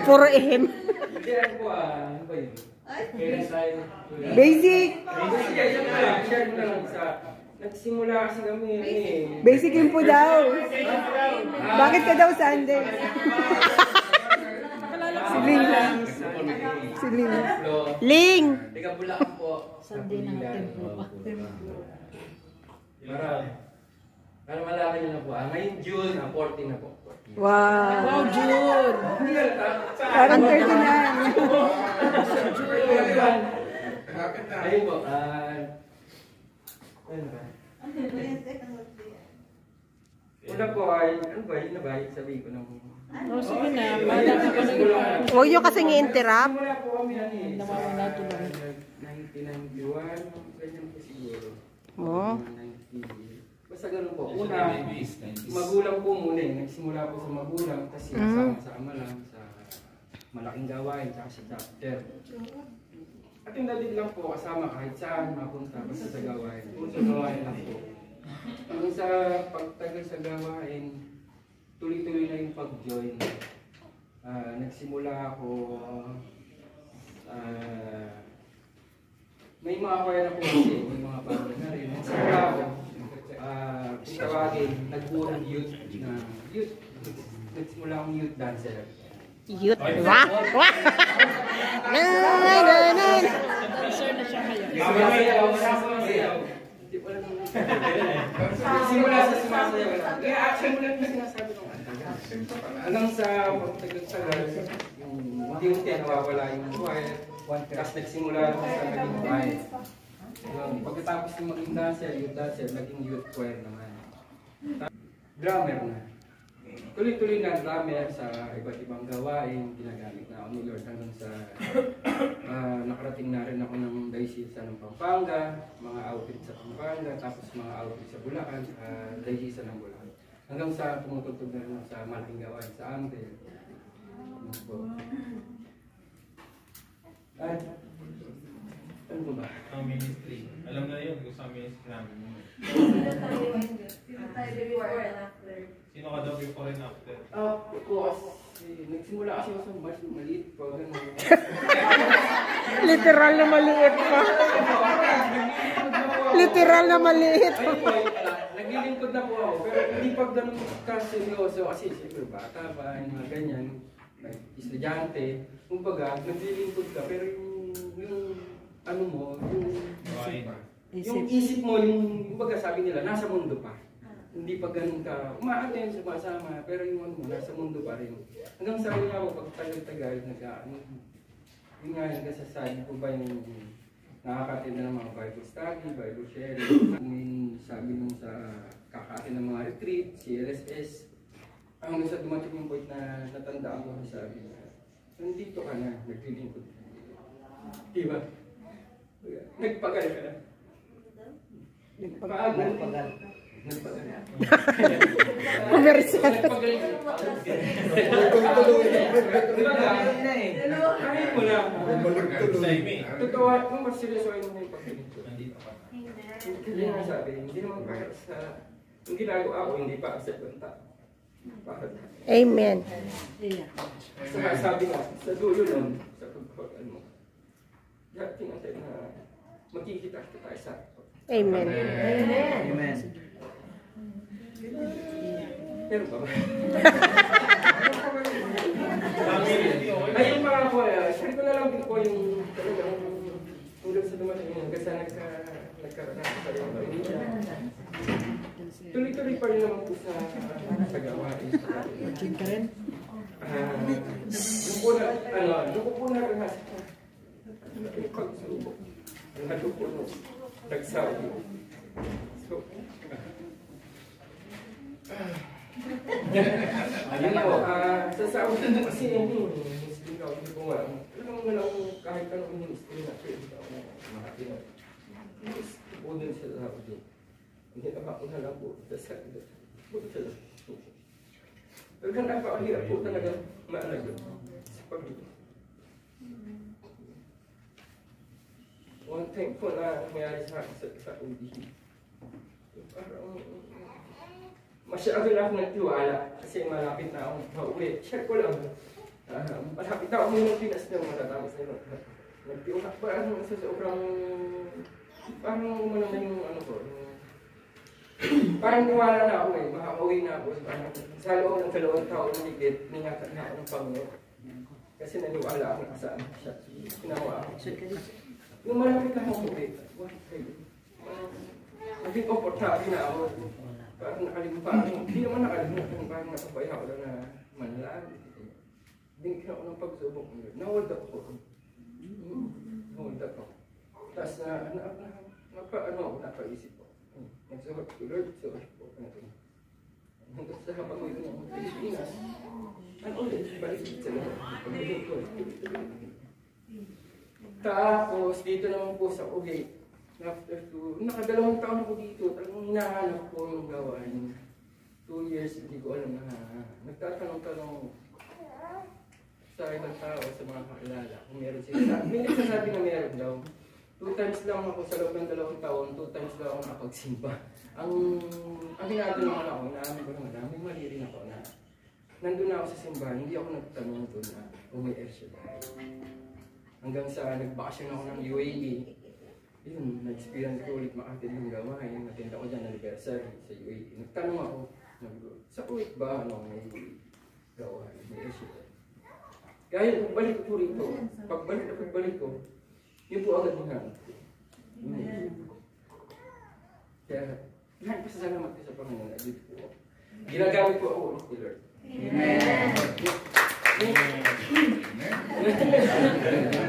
Puro ihim. Basic. Nagsimula kasi kami. Basic info daw. Bakit ka daw Sunday? Si Ling lang. Si Ling. Ling! Teka Bulacan po. Sunday na tempo pa. Para malaki nyo na po. Ngayon June, 14 na po. Wow. Wow, June! Parang 39. Ayun po. Ano ba? Una po ay, ano ba? Yun na ba? Sabihin ko ng... Sige na, malaki pa na yung... Huwag nyo kasing i-interrupt. Simula po kami yan eh. Nawawala tuloy. 1991, ganyan po siguro. Oh. Basta ganun po. Una, magulang po muna eh. Nagsimula po sa magulang, kasi sama-sama lang sa malaking gawain, tsaka sa chapter. At yung dalit lang po, kasama kahit saan mapunta, basta sa gawain. Puro sa gawain lang po. Hanggang sa pagtagal sa gawain, tuloy-tuloy na yung pag-join. Nagsimula ako, may mga kaya na po kasi, may mga pagod na rin. Nagsimula ako, kung tawagin, nag-urang youth na youth. Nagsimula akong youth dancer. Youth. Wah! Wah! Nananana! Dancer na siya ngayon. Simula sa sumasayaw. Kaya action mo lang yung sinasabi ko. Hanggang sa pagtagal-tagal, unti-unti nawawala yung choir. Tapos nagsimula ako sa naging choir. Pagkatapos yung maging dancer, naging youth choir naman. Drummer na. Tuloy-tuloy na drummer sa iba't ibang gawain. Ginagamit na ako ni Lord hanggang sa nakarating na rin ako ng Diocese ng Pampanga, mga outreach sa Pampanga, tapos mga outreach sa Bulacan, Diocese ng Bulacan. Hanggang sa tumutugtog na rin sa malaking gawain sa Amdel. At ano ba? Ang ministry. Alam na yun kung sa ministry namin. Sino ka daw before and after? Nagsimula kasi ako sa mas maliit pa. Literal na maliit pa. Literal na maliit. Naglilingkod na po ako, pero hindi pa ganun ka-seryoso kasi siyempre bata pa, yung mga ganyan, estudyante. Kumbaga, naglilingkod ka, pero yung ano mo, yung isip mo, yung kumbaga sabi nila, nasa mundo pa. Hindi pa ganun ka, umaaten, sumasama, pero yung ano mo, nasa mundo pa rin. Hanggang sa rin ako, pag tagal-tagal, yung nga, nagsasabi ko ba yung nakaka-attend na ng mga Bible study, Bible sharing, yung sabi nung sa kaka-attend ng mga retreat, CLSS, hanggang sa dumating yung point na natandaan ko, sabi niya, nandito ka na, naglilingkod ka. Diba? Nagpagal ka na. Nagpagal. Commercial. Kahit mo na. Totoo, kung mas seryosoin mo na yung paglilingkod. Hindi naman sabi, hindi naman para sa... Yung ginagawa ako, hindi para sa kwenta. Amen. Sabi nga, sa dulo nun, sa pagkakaan mo, dating natin na magkikita tayo sa... Amen. Amen. Pero ba? Ayun mga po, sabi ko na lang din po yung talagang tulad sa dumating yun, kasi nagkaroon na sa iyo. Tuloy-tuloy pa rin naman po sa gawain. King ka rin? Doon ko po narahas ko. Yung pagsulubok. Doon po nagsabi. So, ayun po, sa Saudi mo kasi yung Muslim ka, hindi ko nga. Alam mo lang kahit anong ministry na pwede ka ako makati na. Po din sa Saudi. Hindi na ako na lang po sa Saudi. Pero kung napakahirap po talaga maalaga sa pag-ibig. One thing po na nangyari sa akin sa Saudi. Parang masyado na ako nagtiwala kasi malapit na akong pauwi. Share ko lang. Malapit na ako ng Pinas na matatapos na yun. Nagtiwala. Parang sa sobrang... Parang umano na yung ano ko. Parang niwala na ako eh. Makakauwi na ako. Sa loob ng 2 taon na higit, ningatan na ako ng Panginoon. Kasi naniwala ako na saan siya. Ginawa ako. Yung malapit na akong uwi. Naging komportable na ako. Parang nakalimutan. Hindi naman nakalimutan. Parang nakapaya ako na manlaan. Binigyan ako ng pagsubok. Nahold up ako. Nahold up ako. Tapos napaisip ko. Nagsuhot ko, Lord, suhot ko. Hanggang sa kapag-uwi ko ng Pilipinas. Ano ulit? Balik sa lahat. Pag-uwi ko. Tapos, dito naman po sa uwi. After nakadalawang taon ako dito, talagang hinahanap ko yung gawain. 2 years, hindi ko alam na nagtatanong-tanong sa ibang tao, sa mga kakilala, kung meron sila. May nagsasabi na meron daw. 2 times lang ako sa loob ng 2 taon, 2 times lang ako nakapagsimba. Ang hinado naman ako, inaamin ko naman, may mali rin ako na nandun na ako sa simbahan, hindi ako nagtanong doon na uwi-air siya. Hanggang sa nagbakasyon ako ng UAE, yun, na-experience ko ulit makatid yung gawain. Natinda ko dyan anniversary sa UAE. Nagtanong ako, sa Kuwait ba, may gawain, may issue? Kaya pagbalik ko rito, pagbalik ko, yun po agad yung hanap ko. Kaya, lahat pasasalamat ko sa Panginoon na dito po. Ginagamit po ako ulit ni Lord. Amen.